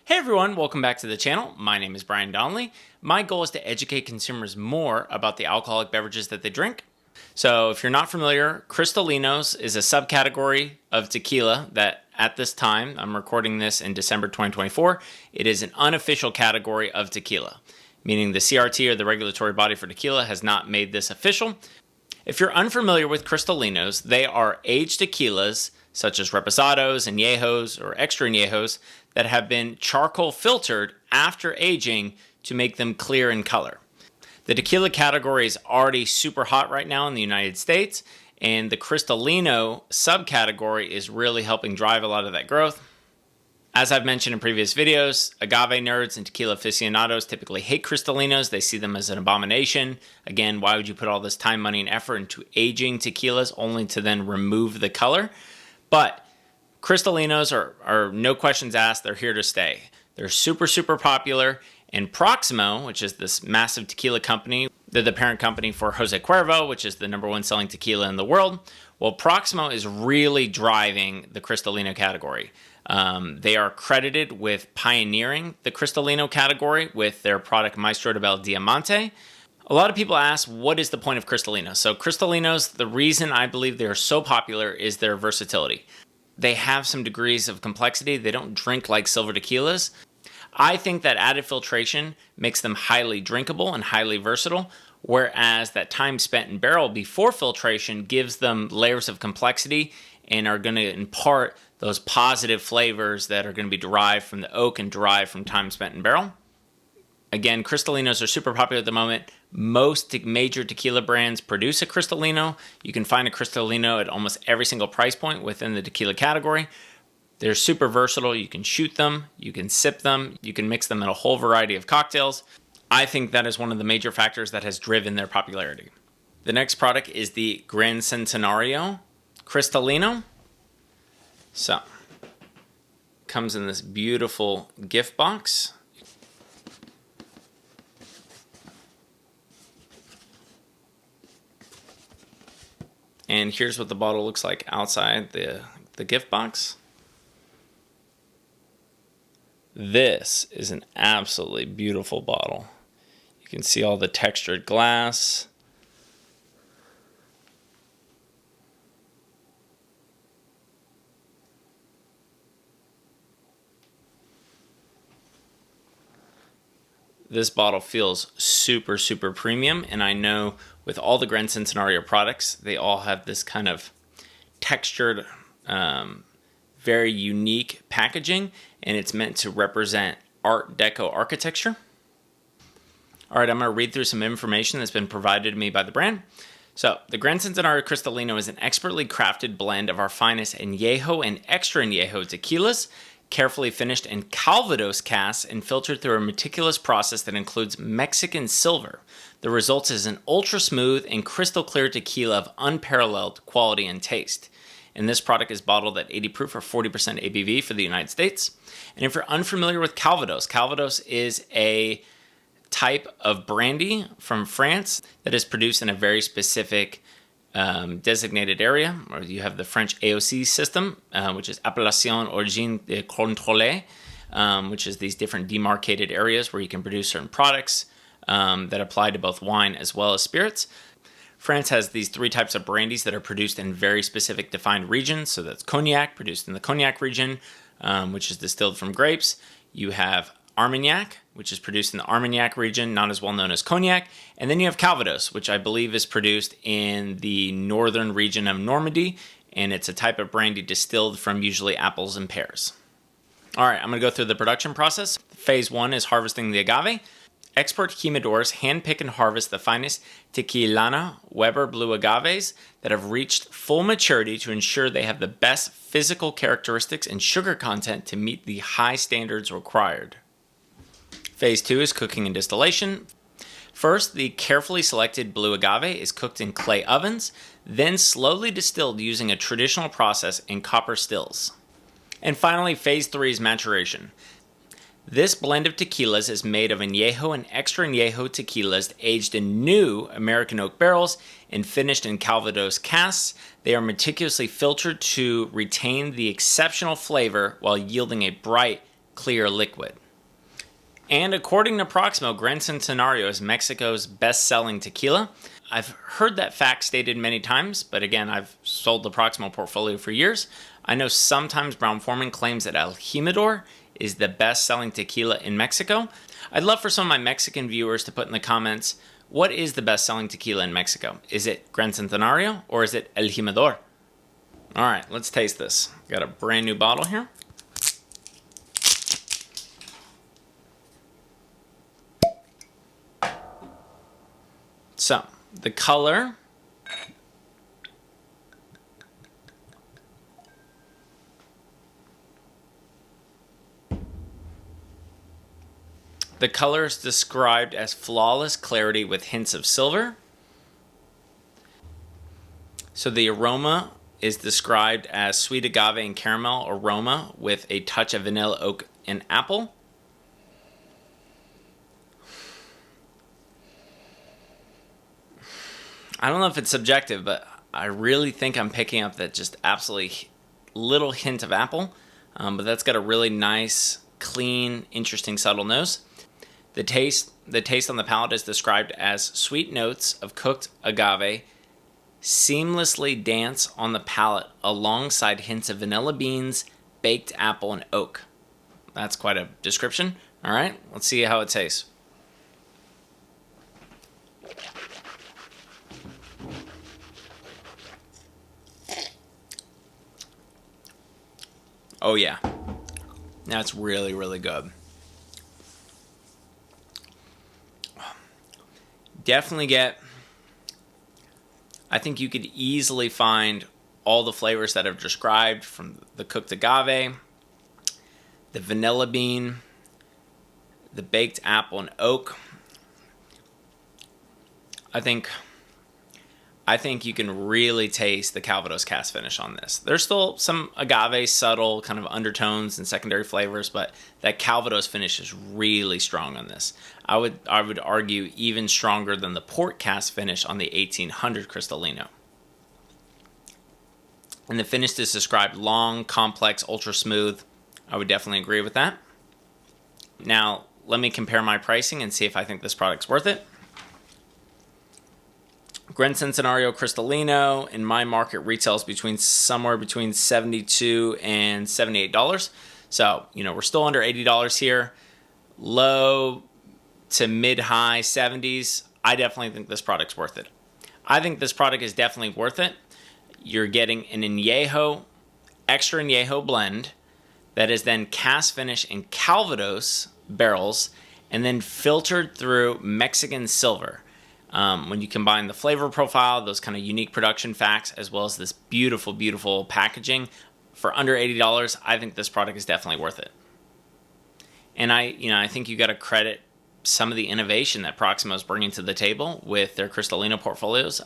Hey everyone, welcome back to the channel. My name is Brian Donnelly. My goal is to educate consumers more about the alcoholic beverages that they drink. So if you're not familiar, Cristalinos is a subcategory of tequila that at this time, I'm recording this in December 2024, it is an unofficial category of tequila, meaning the CRT or the regulatory body for tequila has not made this official. If you're unfamiliar with Cristalinos, they are aged tequilas such as reposados, añejos, or extra añejos that have been charcoal filtered after aging to make them clear in color. The tequila category is already super hot right now in the United States, and the Cristalino subcategory is really helping drive a lot of that growth. As I've mentioned in previous videos, agave nerds and tequila aficionados typically hate Cristalinos. They see them as an abomination. Again, why would you put all this time, money, and effort into aging tequilas only to then remove the color? But Cristalinos are no questions asked. They're here to stay. They're super, super popular. And Proximo, which is this massive tequila company, they're the parent company for Jose Cuervo, which is the #1 selling tequila in the world. Well, Proximo is really driving the Cristalino category. They are credited with pioneering the Cristalino category with their product Maestro Dobel Diamante. A lot of people ask, what is the point of Cristalinos? So Cristalinos, the reason I believe they are so popular is their versatility. They have some degrees of complexity. They don't drink like silver tequilas. I think that added filtration makes them highly drinkable and highly versatile, whereas that time spent in barrel before filtration gives them layers of complexity and are going to impart those positive flavors that are going to be derived from the oak and derived from time spent in barrel. Again, Cristalinos are super popular at the moment. Most major tequila brands produce a Cristalino. You can find a Cristalino at almost every single price point within the tequila category. They're super versatile. You can shoot them, you can sip them, you can mix them in a whole variety of cocktails. I think that is one of the major factors that has driven their popularity. The next product is the Gran Centenario Cristalino. So, comes in this beautiful gift box. And here's what the bottle looks like outside the gift box. This is an absolutely beautiful bottle. You can see all the textured glass. This bottle feels super, super premium, and I know with all the Gran Centenario products, they all have this kind of textured, very unique packaging, and it's meant to represent Art Deco architecture. All right, I'm going to read through some information that's been provided to me by the brand. So, the Gran Centenario Cristalino is an expertly crafted blend of our finest Añejo and extra Añejo tequilas, carefully finished in Calvados casks and filtered through a meticulous process that includes Mexican silver. The result is an ultra smooth and crystal clear tequila of unparalleled quality and taste. And this product is bottled at 80 proof or 40% ABV for the United States. And if you're unfamiliar with Calvados, Calvados is a type of brandy from France that is produced in a very specific designated area, or you have the French AOC system, which is Appellation Origine de Contrôlée, which is these different demarcated areas where you can produce certain products that apply to both wine as well as spirits. France has these three types of brandies that are produced in very specific defined regions. So that's Cognac, produced in the Cognac region, which is distilled from grapes. You have Armagnac, which is produced in the Armagnac region, not as well known as Cognac. And then you have Calvados, which I believe is produced in the northern region of Normandy, and it's a type of brandy distilled from usually apples and pears. All right, I'm going to go through the production process. Phase 1 is harvesting the agave. Expert humidors handpick and harvest the finest Tequilana Weber blue agaves that have reached full maturity to ensure they have the best physical characteristics and sugar content to meet the high standards required. Phase 2 is cooking and distillation. First, the carefully selected blue agave is cooked in clay ovens, then slowly distilled using a traditional process in copper stills. And finally, phase 3 is maturation. This blend of tequilas is made of Añejo and extra Añejo tequilas aged in new American oak barrels and finished in Calvados casks. They are meticulously filtered to retain the exceptional flavor while yielding a bright, clear liquid. And according to Proximo, Gran Centenario is Mexico's best-selling tequila. I've heard that fact stated many times, but again, I've sold the Proximo portfolio for years. I know sometimes Brown-Forman claims that El Jimador is the best-selling tequila in Mexico. I'd love for some of my Mexican viewers to put in the comments, what is the best-selling tequila in Mexico? Is it Gran Centenario or is it El Jimador? All right, let's taste this. Got a brand new bottle here. So, the color. The color is described as flawless clarity with hints of silver. So the aroma is described as sweet agave and caramel aroma with a touch of vanilla, oak, and apple. I don't know if it's subjective, but I really think I'm picking up that just absolutely little hint of apple. But that's got a really nice, clean, interesting, subtle nose. The taste on the palate is described as sweet notes of cooked agave seamlessly dance on the palate alongside hints of vanilla beans, baked apple, and oak. That's quite a description. All right, let's see how it tastes. Oh yeah, that's really, really good. Definitely I think you could easily find all the flavors that I've described, from the cooked agave, the vanilla bean, the baked apple and oak. I think you can really taste the Calvados cast finish on this. There's still some agave subtle kind of undertones and secondary flavors, but that Calvados finish is really strong on this. I would argue even stronger than the port cast finish on the 1800 Cristalino. And the finish is described long, complex, ultra smooth. I would definitely agree with that. Now, let me compare my pricing and see if I think this product's worth it. Gran Centenario Cristalino in my market retails somewhere between $72 and $78. So, we're still under $80 here. Low to mid-high 70s. I definitely think this product's worth it. I think this product is definitely worth it. You're getting an Añejo, extra Añejo blend that is then cast finish in Calvados barrels and then filtered through Mexican silver. When you combine the flavor profile, those kind of unique production facts, as well as this beautiful, beautiful packaging, for under $80, I think this product is definitely worth it. And I think you got to credit some of the innovation that Proximo is bringing to the table with their Cristalino portfolios.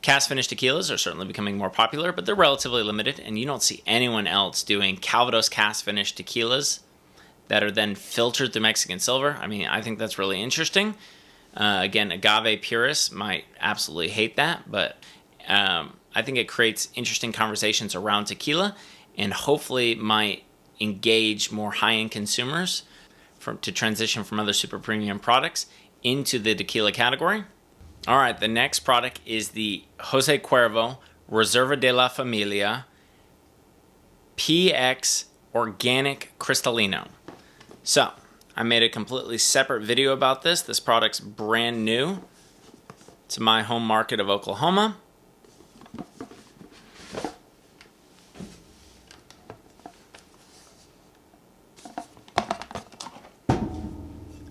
Cast finished tequilas are certainly becoming more popular, but they're relatively limited, and you don't see anyone else doing Calvados cast finished tequilas that are then filtered through Mexican silver. I mean, I think that's really interesting. Again, agave purists might absolutely hate that, but I think it creates interesting conversations around tequila and hopefully might engage more high-end consumers to transition from other super premium products into the tequila category. All right, the next product is the Jose Cuervo Reserva de la Familia PX Organic Cristalino. So, I made a completely separate video about this. This product's brand new to my home market of Oklahoma.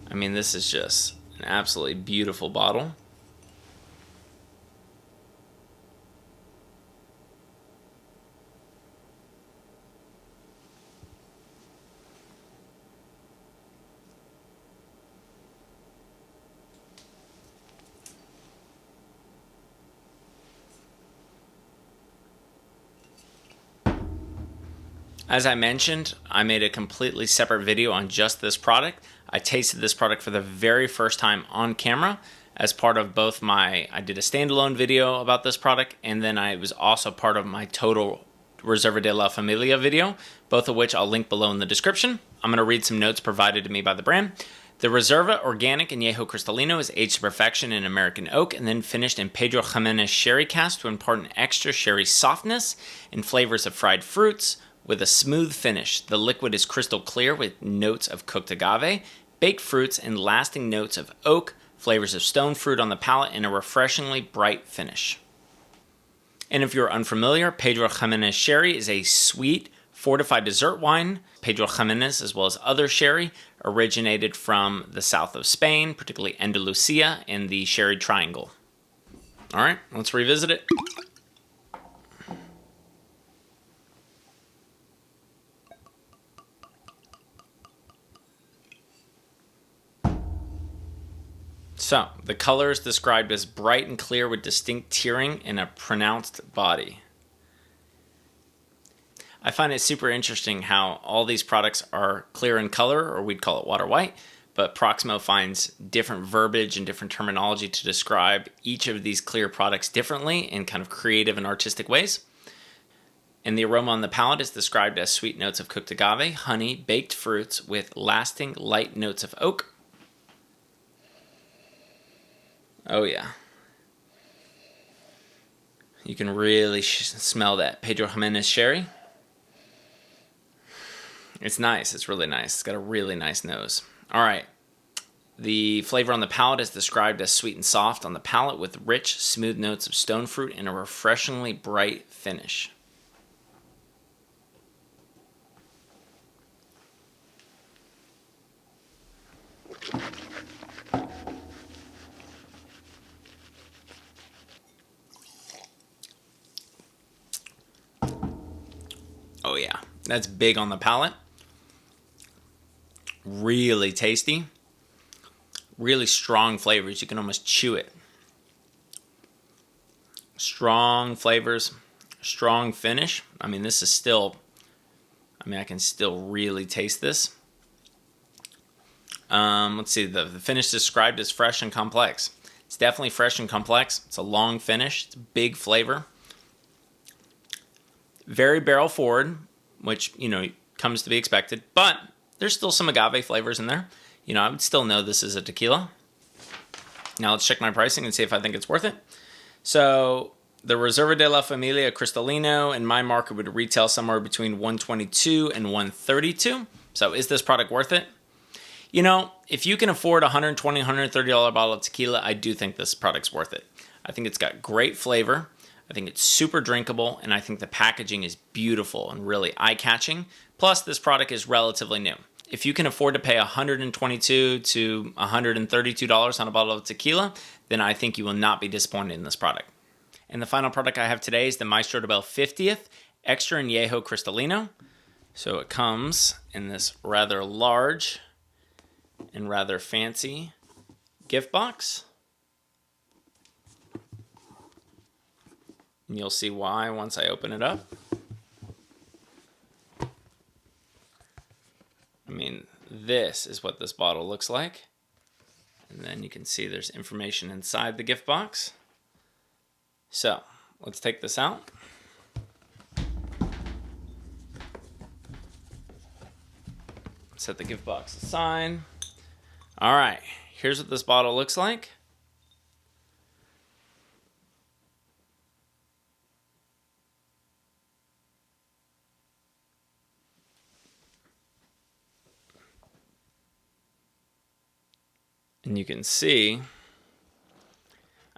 I mean, this is just an absolutely beautiful bottle. As I mentioned, I made a completely separate video on just this product. I tasted this product for the very first time on camera as part of both I did a standalone video about this product, and then I was also part of my total Reserva de la Familia video, both of which I'll link below in the description. I'm going to read some notes provided to me by the brand. The Reserva Organic Añejo Cristalino is aged to perfection in American oak and then finished in Pedro Ximénez sherry cask to impart an extra sherry softness and flavors of fried fruits with a smooth finish. The liquid is crystal clear with notes of cooked agave, baked fruits, and lasting notes of oak, flavors of stone fruit on the palate, and a refreshingly bright finish. And if you're unfamiliar, Pedro Ximénez sherry is a sweet, fortified dessert wine. Pedro Ximénez, as well as other sherry, originated from the south of Spain, particularly Andalusia and the Sherry Triangle. All right, let's revisit it. So, the color is described as bright and clear with distinct tearing and a pronounced body. I find it super interesting how all these products are clear in color, or we'd call it water white, but Proximo finds different verbiage and different terminology to describe each of these clear products differently in kind of creative and artistic ways. And the aroma on the palate is described as sweet notes of cooked agave, honey, baked fruits with lasting light notes of oak. Oh yeah. You can really smell that Pedro Ximénez sherry. It's nice. It's really nice. It's got a really nice nose. All right. The flavor on the palate is described as sweet and soft on the palate with rich, smooth notes of stone fruit and a refreshingly bright finish. Oh yeah, that's big on the palate. Really tasty. Really strong flavors. You can almost chew it. Strong flavors. Strong finish. I mean, this is still... I can still really taste this. Let's see. The finish described as fresh and complex. It's definitely fresh and complex. It's a long finish. It's big flavor. Very barrel forward, which, comes to be expected. But there's still some agave flavors in there. I would still know this is a tequila. Now let's check my pricing and see if I think it's worth it. So the Reserva de la Familia Cristalino in my market would retail somewhere between $122 and $132. So is this product worth it? If you can afford a $120, $130 bottle of tequila, I do think this product's worth it. I think it's got great flavor. I think it's super drinkable, and I think the packaging is beautiful and really eye-catching. Plus, this product is relatively new. If you can afford to pay $122 to $132 on a bottle of tequila, then I think you will not be disappointed in this product. And the final product I have today is the Maestro Dobel 50th Extra Añejo Cristalino. So it comes in this rather large and rather fancy gift box. And you'll see why once I open it up. This is what this bottle looks like. And then you can see there's information inside the gift box. So, let's take this out. Set the gift box aside. All right, here's what this bottle looks like. And you can see,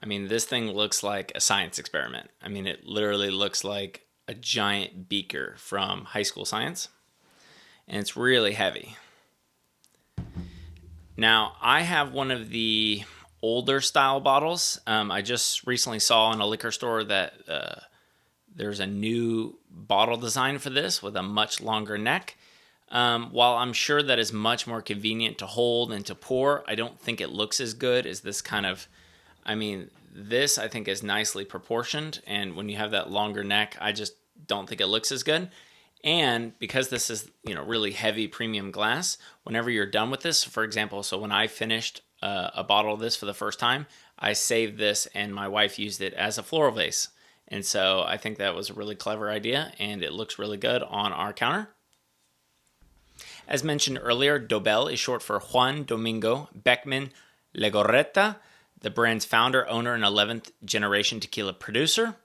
this thing looks like a science experiment. It literally looks like a giant beaker from high school science. And it's really heavy. Now, I have one of the older style bottles. I just recently saw in a liquor store that there's a new bottle design for this with a much longer neck. While I'm sure that is much more convenient to hold and to pour, I don't think it looks as good as this kind of, this I think is nicely proportioned. And when you have that longer neck, I just don't think it looks as good. And because this is, really heavy premium glass, whenever you're done with this, for example, so when I finished a bottle of this for the first time, I saved this and my wife used it as a floral vase. And so I think that was a really clever idea and it looks really good on our counter. As mentioned earlier, Dobel is short for Juan Domingo Beckman Legorreta, the brand's founder, owner, and 11th generation tequila producer.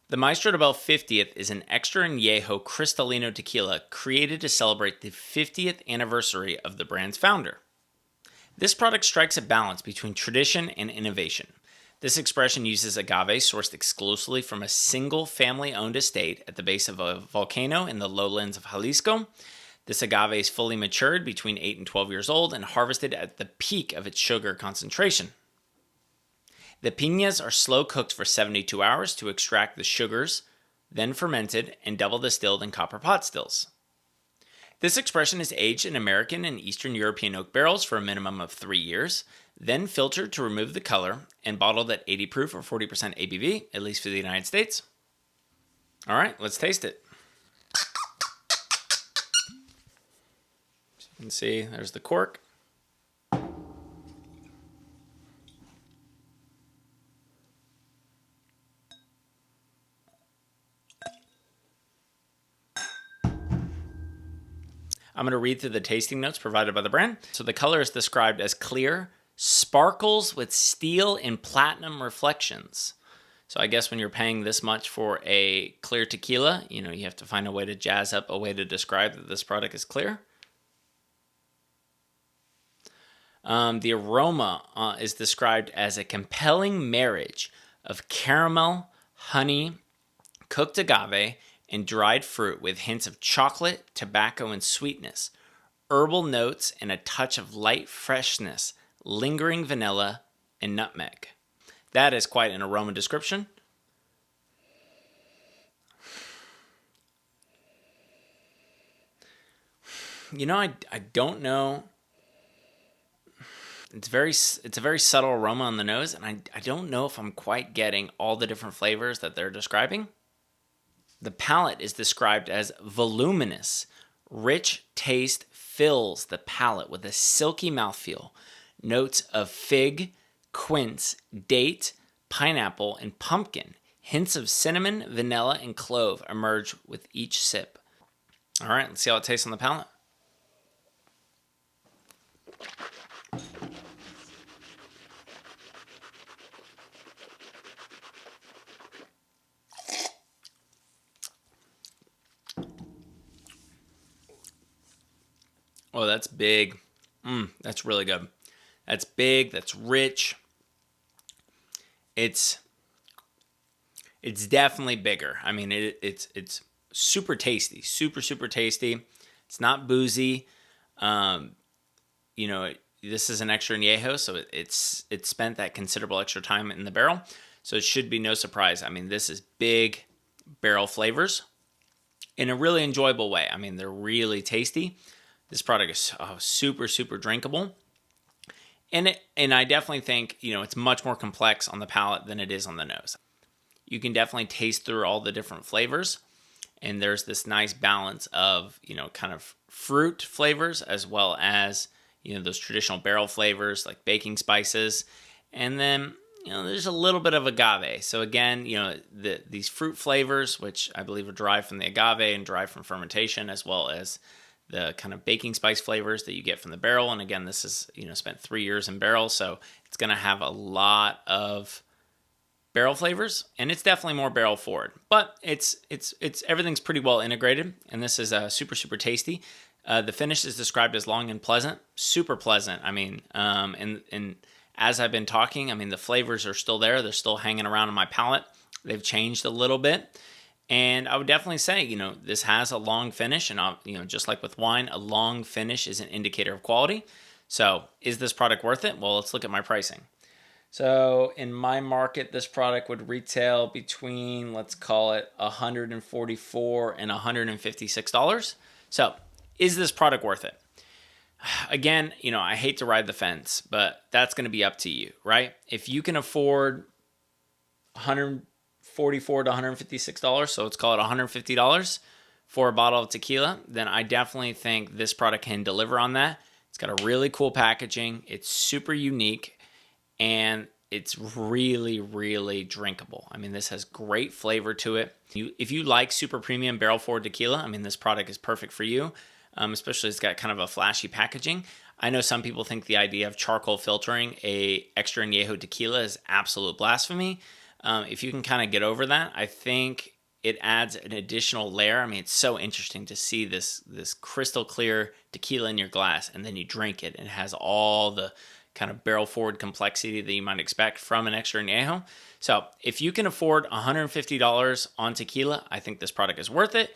The Maestro Dobel 50th is an extra Añejo Cristalino Tequila created to celebrate the 50th anniversary of the brand's founder. This product strikes a balance between tradition and innovation. This expression uses agave sourced exclusively from a single family-owned estate at the base of a volcano in the lowlands of Jalisco. This agave is fully matured between 8 and 12 years old and harvested at the peak of its sugar concentration. The piñas are slow cooked for 72 hours to extract the sugars, then fermented and double distilled in copper pot stills. This expression is aged in American and Eastern European oak barrels for a minimum of 3 years, then filtered to remove the color and bottled at 80 proof or 40% ABV, at least for the United States. All right, let's taste it. So you can see there's the cork. I'm going to read through the tasting notes provided by the brand. So the color is described as clear, sparkles with steel and platinum reflections. So I guess when you're paying this much for a clear tequila, you have to find a way to jazz up a way to describe that this product is clear. The aroma is described as a compelling marriage of caramel, honey, cooked agave, and dried fruit with hints of chocolate, tobacco, and sweetness, herbal notes, and a touch of light freshness, lingering vanilla, and nutmeg. That is quite an aroma description. I don't know. It's a very subtle aroma on the nose, and I don't know if I'm quite getting all the different flavors that they're describing. The palate is described as voluminous. Rich taste fills the palate with a silky mouthfeel. Notes of fig, quince, date, pineapple, and pumpkin. Hints of cinnamon, vanilla, and clove emerge with each sip. All right, let's see how it tastes on the palate. Oh, that's big. That's really good. That's big. That's rich. It's definitely bigger. I mean, it's super tasty. Super tasty. It's not boozy. This is an extra añejo, so it's spent that considerable extra time in the barrel. So it should be no surprise. I mean, this is big barrel flavors in a really enjoyable way. I mean, they're really tasty. This product is super drinkable. And I definitely think, it's much more complex on the palate than it is on the nose. You can definitely taste through all the different flavors. And there's this nice balance of, kind of fruit flavors as well as, those traditional barrel flavors like baking spices. And then, there's a little bit of agave. So again, these fruit flavors, which I believe are derived from the agave and derived from fermentation, as well as the kind of baking spice flavors that you get from the barrel. And again, this is, spent 3 years in barrel, so it's going to have a lot of barrel flavors, and it's definitely more barrel forward. But it's everything's pretty well integrated, and this is super tasty. The finish is described as long and pleasant, super pleasant. I mean, and as I've been talking, I mean, the flavors are still there. They're still hanging around in my palate. They've changed a little bit. And I would definitely say, this has a long finish, and just like with wine, a long finish is an indicator of quality. So is this product worth it? Well, let's look at my pricing. So in my market, this product would retail between, let's call it $144 and $156. So is this product worth it? Again, I hate to ride the fence, but that's going to be up to you, right? If you can afford $144 to $156, so let's call it $150 for a bottle of tequila, then I definitely think this product can deliver on that. It's got a really cool packaging. It's super unique, and it's really drinkable. I mean, this has great flavor to it. If you like super premium barrel forward tequila, I mean, this product is perfect for you. especially it's got kind of a flashy packaging. I know some people think the idea of charcoal filtering a extra añejo tequila is absolute blasphemy. If you can kind of get over that, I think it adds an additional layer. I mean, it's so interesting to see this crystal clear tequila in your glass, and then you drink it, and it has all the kind of barrel forward complexity that you might expect from an extra añejo. So if you can afford $150 on tequila, I think this product is worth it.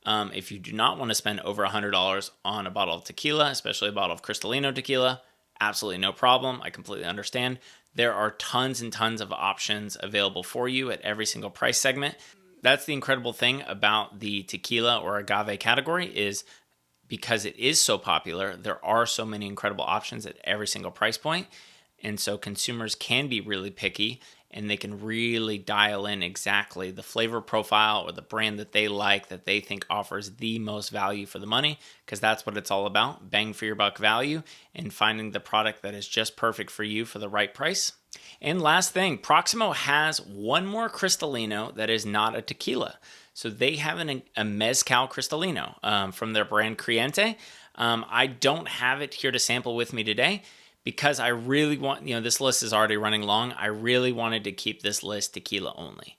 If you do not want to spend over $100 on a bottle of tequila, especially a bottle of Cristalino Tequila, absolutely no problem. I completely understand. There are tons and tons of options available for you at every single price segment. That's the incredible thing about the tequila or agave category, is because it is so popular, there are so many incredible options at every single price point. And so consumers can be really picky, and they can really dial in exactly the flavor profile or the brand that they like, that they think offers the most value for the money, because that's what it's all about, bang for your buck value, and finding the product that is just perfect for you for the right price. And last thing, Proximo has one more Cristalino that is not a tequila. So they have a Mezcal Cristalino from their brand Creyente. I don't have it here to sample with me today, because I really want, this list is already running long. I really wanted to keep this list tequila only.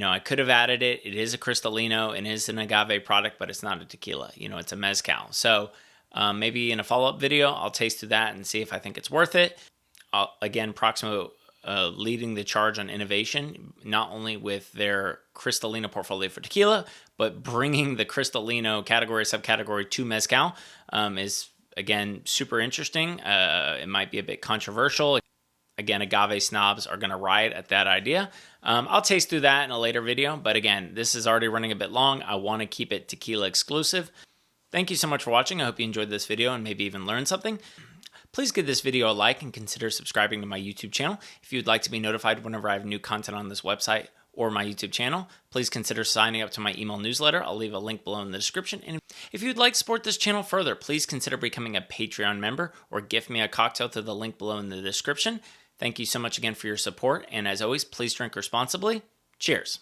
I could have added it. It is a Cristalino and is an agave product, but it's not a tequila. It's a Mezcal. So maybe in a follow-up video, I'll taste through that and see if I think it's worth it. Again, Proximo leading the charge on innovation, not only with their Cristalino portfolio for tequila, but bringing the Cristalino category, subcategory to Mezcal is, again, super interesting. It might be a bit controversial. Again, agave snobs are going to riot at that idea. I'll taste through that in a later video. But again, this is already running a bit long. I want to keep it tequila exclusive. Thank you so much for watching. I hope you enjoyed this video and maybe even learned something. Please give this video a like and consider subscribing to my YouTube channel. If you'd like to be notified whenever I have new content on this website or my YouTube channel, please consider signing up to my email newsletter. I'll leave a link below in the description. And if you'd like to support this channel further, please consider becoming a Patreon member or gift me a cocktail through the link below in the description. Thank you so much again for your support. And as always, please drink responsibly. Cheers.